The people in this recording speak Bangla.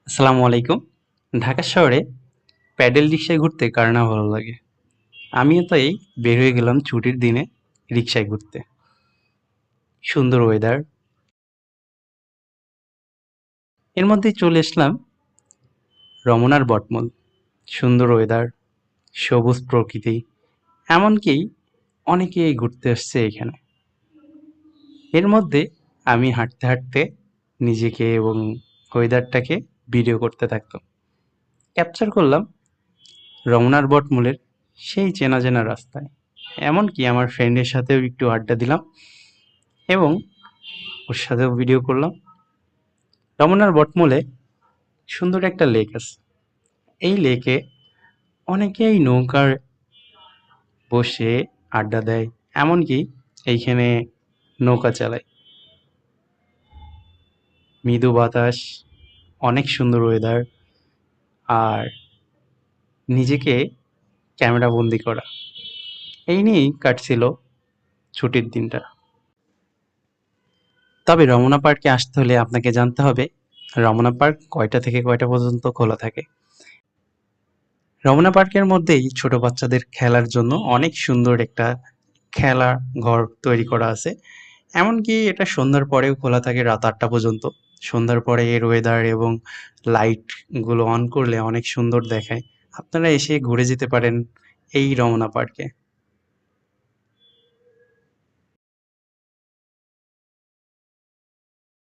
আসসালামু আলাইকুম। ঢাকা শহরে প্যাডেল রিক্সায় ঘুরতে কার না ভালো লাগে? আমিও তাই বের হয়ে গেলাম ছুটির দিনে রিক্সায় ঘুরতে। সুন্দর ওয়েদার, এর মধ্যেই চলে আসলাম রমনার বটমূল। সুন্দর ওয়েদার, সবুজ প্রকৃতি, এমনকি অনেকেই ঘুরতে আসছে এখানে। এর মধ্যে আমি হাঁটতে হাঁটতে নিজেকে এবং ওয়েদারটাকে ভিডিও করতে থাকতাম। ক্যাপচার করলাম রমনার বটমূলের সেই চেনা চেনা রাস্তায়। এমনকি আমার ফ্রেন্ডের সাথেও একটু আড্ডা দিলাম এবং ওর সাথেও ভিডিও করলাম। রমনার বটমূলে সুন্দর একটা লেক আছে। এই লেকে অনেকেই নৌকার বসে আড্ডা দেয়, এমনকি এইখানে নৌকা চালায়। মৃদু বাতাস, অনেক সুন্দর ওয়েদার, আর নিজেকে ক্যামেরা বন্দি করা, এই নিয়েই কাটছিল ছুটির দিনটা। তবে রমনা পার্কে আসতে হলে আপনাকে জানতে হবে রমনা পার্ক কয়টা থেকে কয়টা পর্যন্ত খোলা থাকে। রমনা পার্কের মধ্যেই ছোট বাচ্চাদের খেলার জন্য অনেক সুন্দর একটা খেলা ঘর তৈরি করা আছে। এমনকি এটা সন্ধ্যার পরেও খোলা থাকে রাত ৮টা পর্যন্ত। সন্ধ্যার পরে এর ওয়েদার এবং লাইটগুলো অন করলে অনেক সুন্দর দেখায়। আপনারা এসে ঘুরে যেতে পারেন এই রমনা পার্কে।